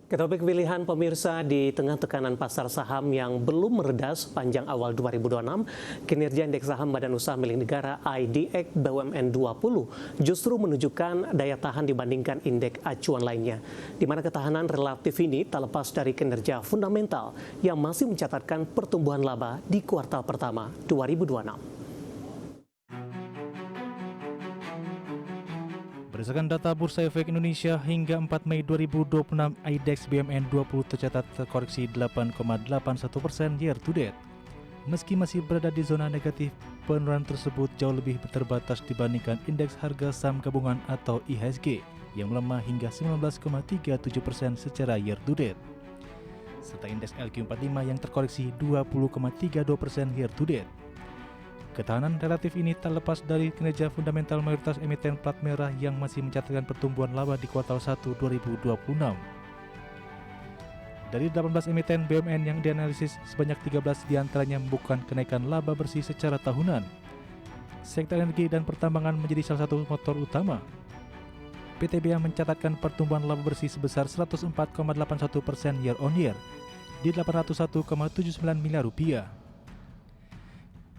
Topik pilihan pemirsa di tengah tekanan pasar saham yang belum mereda sepanjang awal 2026, kinerja indeks saham Badan Usaha Milik Negara IDX BUMN 20 justru menunjukkan daya tahan dibandingkan indeks acuan lainnya, di mana ketahanan relatif ini tak lepas dari kinerja fundamental yang masih mencatatkan pertumbuhan laba di kuartal pertama 2026. Berdasarkan data Bursa Efek Indonesia, hingga 4 Mei 2026, IDX BUMN 20 tercatat terkoreksi 8,81% year to date. Meski masih berada di zona negatif, penurunan tersebut jauh lebih terbatas dibandingkan indeks harga saham gabungan atau IHSG yang melemah hingga 19,37% secara year to date. Serta indeks LQ45 yang terkoreksi 20,32% year to date. Ketahanan relatif ini tak lepas dari kinerja fundamental mayoritas emiten plat merah yang masih mencatatkan pertumbuhan laba di kuartal 1 2026. Dari 18 emiten BUMN yang dianalisis, sebanyak 13 diantaranya membukukan kenaikan laba bersih secara tahunan. Sektor energi dan pertambangan menjadi salah satu motor utama. PTBA mencatatkan pertumbuhan laba bersih sebesar 104,81% year on year di 801,79 miliar rupiah.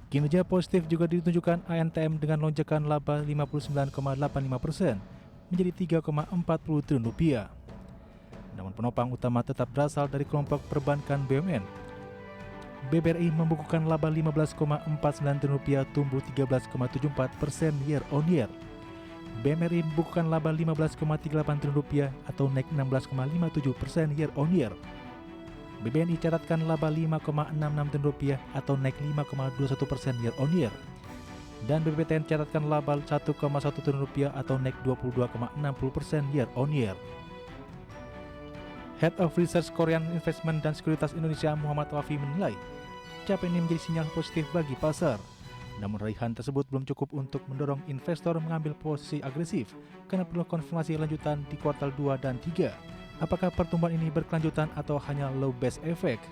Kinerja positif juga ditunjukkan ANTM dengan lonjakan laba 59,85% menjadi 3,40 triliun rupiah. Namun penopang utama tetap berasal dari kelompok perbankan BUMN. BBRI membukukan laba 15,49 triliun rupiah tumbuh 13,74% year on year. BMRI membukukan laba 15,38 triliun rupiah atau naik 16,57% year on year. BBNI catatkan laba 5,66 triliun rupiah atau naik 5,21% year on year. Dan BBTN catatkan laba 1,1 triliun rupiah atau naik 22,60% year on year. Head of Research Korean Investment dan Sekuritas Indonesia Muhammad Wafi menilai, capaian ini menjadi sinyal positif bagi pasar. Namun raihan tersebut belum cukup untuk mendorong investor mengambil posisi agresif karena perlu konfirmasi lanjutan di kuartal 2 dan 3. Apakah pertumbuhan ini berkelanjutan atau hanya low base effect?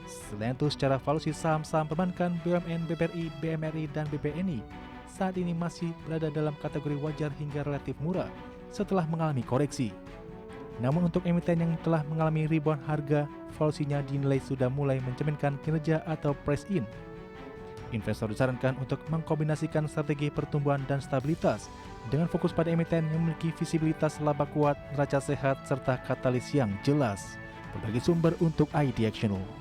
Selain itu, secara valuasi saham-saham perbankan BUMN, BBRI, BMRI, dan BBNI saat ini masih berada dalam kategori wajar hingga relatif murah setelah mengalami koreksi. Namun untuk emiten yang telah mengalami rebound harga, valuasinya dinilai sudah mulai mencerminkan kinerja atau price in. Investor disarankan untuk mengkombinasikan strategi pertumbuhan dan stabilitas dengan fokus pada emiten yang memiliki visibilitas laba kuat, neraca sehat, serta katalis yang jelas. Berbagai sumber untuk IDX Channel.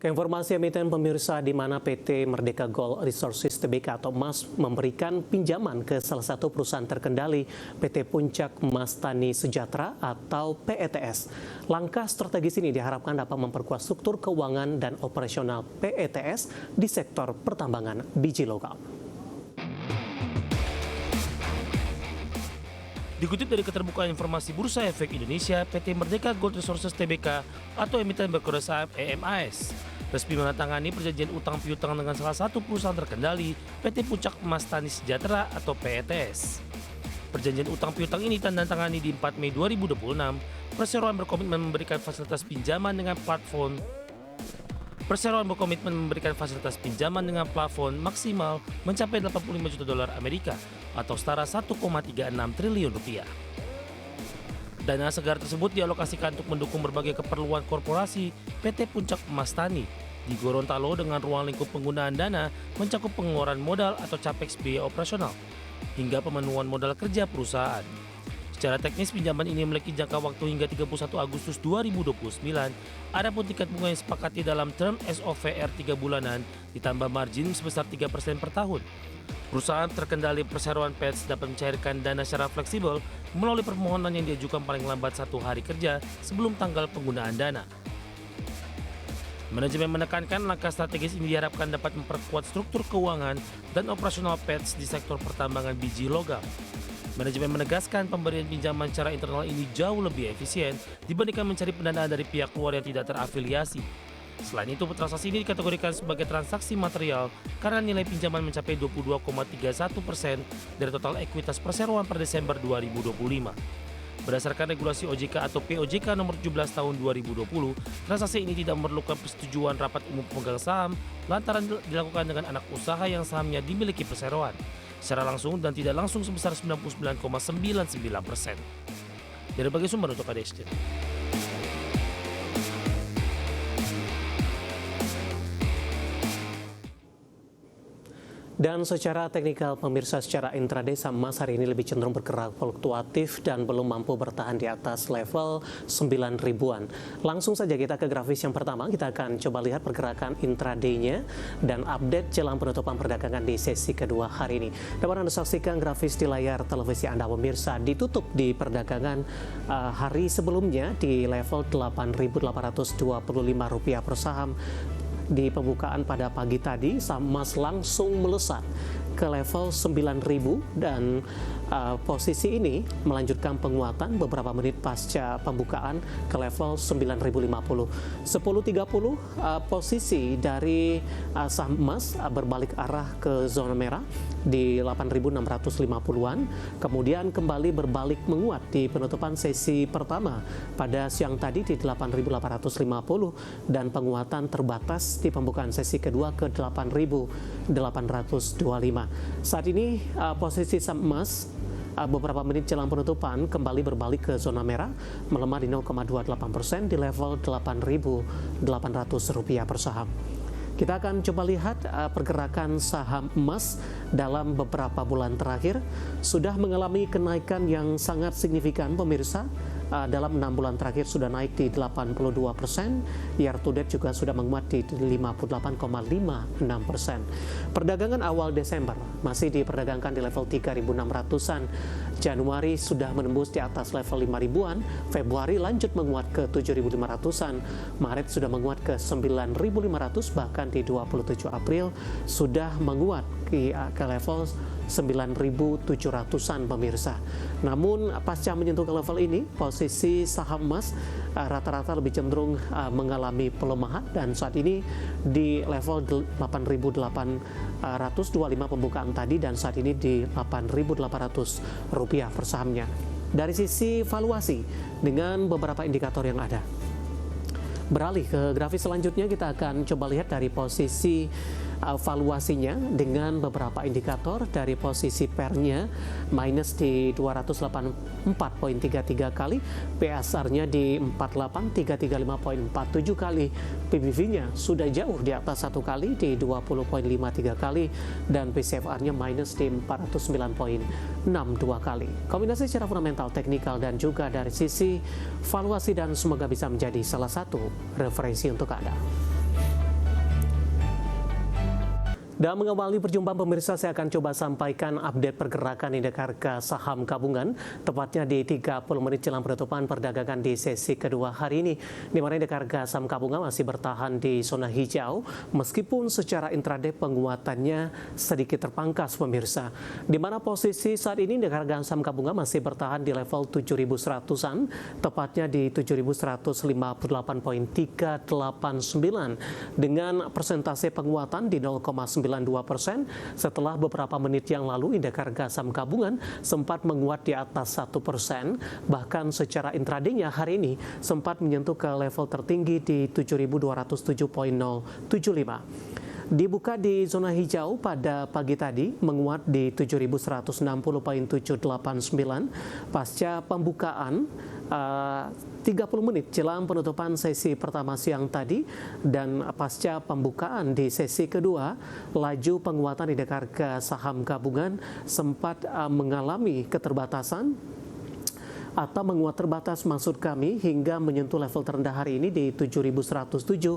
Informasi emiten pemirsa, di mana PT Merdeka Gold Resources Tbk atau MAS memberikan pinjaman ke salah satu perusahaan terkendali PT Puncak Mastani Sejahtera atau PETS. Langkah strategis ini diharapkan dapat memperkuat struktur keuangan dan operasional PETS di sektor pertambangan biji logam. Dikutip dari keterbukaan informasi Bursa Efek Indonesia, PT Merdeka Gold Resources Tbk atau emiten berkode saham EMAS resmi menandatangani perjanjian utang piutang dengan salah satu perusahaan terkendali PT Puncak Mastani Sejahtera atau PETS. Perjanjian utang piutang ini ditandatangani di 4 Mei 2026. Perseroan berkomitmen memberikan fasilitas pinjaman dengan plafon maksimal mencapai 85 juta dolar Amerika atau setara 1,36 triliun rupiah. Dana segar tersebut dialokasikan untuk mendukung berbagai keperluan korporasi PT Puncak Mastani di Gorontalo dengan ruang lingkup penggunaan dana mencakup pengeluaran modal atau capex biaya operasional hingga pemenuhan modal kerja perusahaan. Secara teknis, pinjaman ini memiliki jangka waktu hingga 31 Agustus 2029. Adapun tingkat bunga yang disepakati dalam term SOVR 3 bulanan ditambah margin sebesar 3% per tahun. Perusahaan terkendali perseroan PETS dapat mencairkan dana secara fleksibel melalui permohonan yang diajukan paling lambat 1 hari kerja sebelum tanggal penggunaan dana. Manajemen menekankan langkah strategis ini diharapkan dapat memperkuat struktur keuangan dan operasional PETS di sektor pertambangan biji logam. Manajemen menegaskan pemberian pinjaman secara internal ini jauh lebih efisien dibandingkan mencari pendanaan dari pihak luar yang tidak terafiliasi. Selain itu, transaksi ini dikategorikan sebagai transaksi material karena nilai pinjaman mencapai 22,31% dari total ekuitas perseroan per Desember 2025. Berdasarkan regulasi OJK atau POJK nomor 17 tahun 2020, transaksi ini tidak memerlukan persetujuan rapat umum pemegang saham lantaran dilakukan dengan anak usaha yang sahamnya dimiliki perseroan. secara langsung dan tidak langsung sebesar 99,99%. Dari berbagai sumber untuk KDST. Dan secara teknikal pemirsa, secara intraday saham emas hari ini lebih cenderung bergerak fluktuatif dan belum mampu bertahan di atas level 9 ribuan. Langsung saja kita ke grafis yang pertama, kita akan coba lihat pergerakan intraday-nya dan update jelang penutupan perdagangan di sesi kedua hari ini. Dapat Anda saksikan grafis di layar televisi Anda pemirsa, ditutup di perdagangan hari sebelumnya di level Rp8.825 per saham. Di pembukaan pada pagi tadi, saham emas langsung melesat ke level 9.000 dan posisi ini melanjutkan penguatan beberapa menit pasca pembukaan ke level 9.050. 10.30 posisi dari saham emas berbalik arah ke zona merah di 8.650-an, kemudian kembali berbalik menguat di penutupan sesi pertama pada siang tadi di 8.850 dan penguatan terbatas di pembukaan sesi kedua ke 8.825. Saat ini posisi saham emas beberapa menit jelang penutupan kembali berbalik ke zona merah, melemah di 0,28% di level Rp8.800 per saham. Kita akan coba lihat pergerakan saham emas dalam beberapa bulan terakhir sudah mengalami kenaikan yang sangat signifikan pemirsa. Dalam 6 bulan terakhir sudah naik di 82%, year to date juga sudah menguat di 58,56%. Perdagangan awal Desember masih diperdagangkan di level 3.600-an, Januari sudah menembus di atas level 5.000-an, Februari lanjut menguat ke 7.500-an, Maret sudah menguat ke 9.500, bahkan di 27 April sudah menguat ke level 9.700-an pemirsa. Namun pasca menyentuh ke level ini, posisi saham emas rata-rata lebih cenderung mengalami pelemahan dan saat ini di level 8.825 pembukaan tadi dan saat ini di Rp8.800 per sahamnya. Dari sisi valuasi dengan beberapa indikator yang ada. Beralih ke grafis selanjutnya, kita akan coba lihat dari posisi valuasinya dengan beberapa indikator. Dari posisi PER-nya minus di 284,33 kali, PSR-nya di 48,335,47 kali, PBV-nya sudah jauh di atas 1 kali di 20,53 kali, dan PCFR-nya minus di 409,62 kali. Kombinasi secara fundamental, teknikal, dan juga dari sisi valuasi, dan semoga bisa menjadi salah satu referensi untuk Anda. Dan mengawali perjumpaan pemirsa, saya akan coba sampaikan update pergerakan indeks harga saham gabungan, tepatnya di 30 menit jelang penutupan perdagangan di sesi kedua hari ini, di mana indeks harga saham gabungan masih bertahan di zona hijau, meskipun secara intraday penguatannya sedikit terpangkas pemirsa, di mana posisi saat ini indeks harga saham gabungan masih bertahan di level 7.100-an, tepatnya di 7.158,389 dengan persentase penguatan di 0,92% setelah beberapa menit yang lalu indeks harga saham gabungan sempat menguat di atas 1%, bahkan secara intraday-nya hari ini sempat menyentuh ke level tertinggi di 7.207.075. Dibuka di zona hijau pada pagi tadi, menguat di 7.160,789 pasca pembukaan 30 menit jelang penutupan sesi pertama siang tadi, dan pasca pembukaan di sesi kedua, laju penguatan indeks harga saham gabungan sempat mengalami keterbatasan atau menguat terbatas maksud kami hingga menyentuh level terendah hari ini di 7.107.175,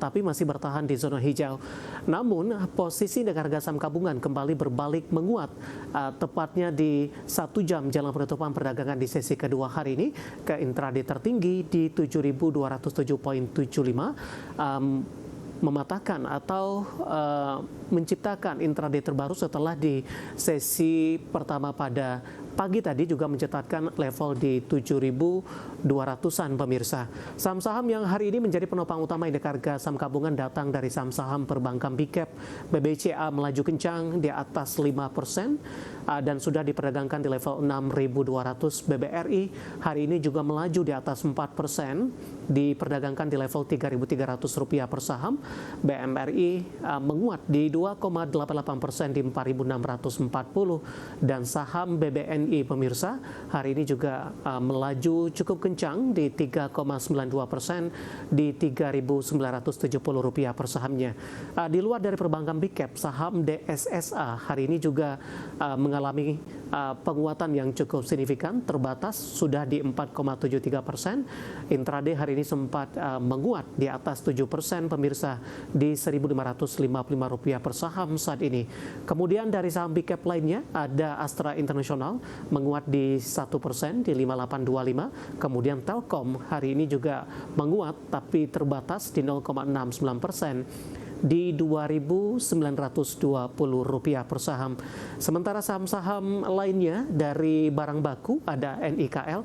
tapi masih bertahan di zona hijau. Namun posisi indeks harga saham gabungan kembali berbalik menguat, tepatnya di 1 jam jelang penutupan perdagangan di sesi kedua hari ini ke intraday tertinggi di 7.207.75, mematahkan atau menciptakan intraday terbaru setelah di sesi pertama pada pagi tadi juga mencatatkan level di 7.200-an pemirsa. Saham-saham yang hari ini menjadi penopang utama indeks harga saham gabungan datang dari saham-saham perbankan Big Cap. BBCA melaju kencang di atas 5% dan sudah diperdagangkan di level 6.200. BBRI hari ini juga melaju di atas 4%, diperdagangkan di level Rp3.300 per saham. BMRI menguat di 2,88% di 4.640 dan saham BBNI pemirsa hari ini juga melaju cukup kencang di 3,92% di Rp3.970 per sahamnya. Di luar dari perbankan Big Cap, saham DSSA hari ini juga mengalami penguatan yang cukup signifikan, terbatas sudah di 4,73%. Intraday hari ini sempat menguat di atas 7% pemirsa di Rp1.555 per saham saat ini. Kemudian dari saham Big Cap lainnya ada Astra International menguat di 1% di 5825. Kemudian Telkom hari ini juga menguat tapi terbatas di 0,69% di Rp2.920 per saham. Sementara saham-saham lainnya dari barang baku ada NIKL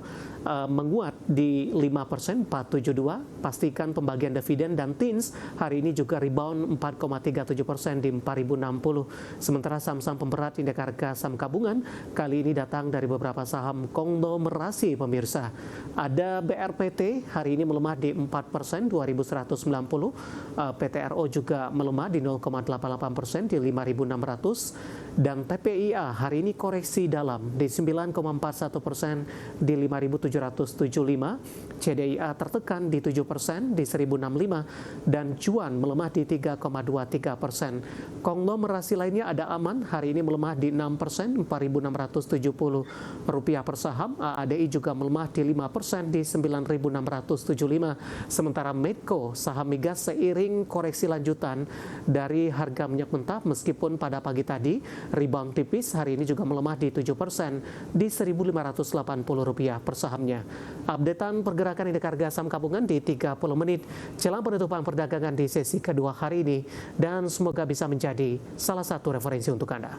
menguat di 5%, 472. Pastikan pembagian dividen dan TINS hari ini juga rebound 4,37% di 4.060. Sementara saham-saham pemberat indeks harga saham gabungan kali ini datang dari beberapa saham konglomerasi pemirsa. Ada BRPT hari ini melemah di 4%, 2.190. PTRO juga melemah di 0,88% di 5.600 dan TPIA hari ini koreksi dalam di 9,41% di 5.775. CDIA tertekan di 7% di 1.065 dan cuan melemah di 3,23%. Konglomerasi lainnya ada Aman hari ini melemah di 6%, Rp4.670 per saham. ADI juga melemah di 5% di 9.675. Sementara Medco saham migas seiring koreksi lanjutan dari harga minyak mentah meskipun pada pagi tadi rebound tipis, hari ini juga melemah di 7% di Rp1.580 per sahamnya. Updatean pergerakan indeks harga saham gabungan di 30 menit jelang penutupan perdagangan di sesi kedua hari ini dan semoga bisa menjadi salah satu referensi untuk Anda.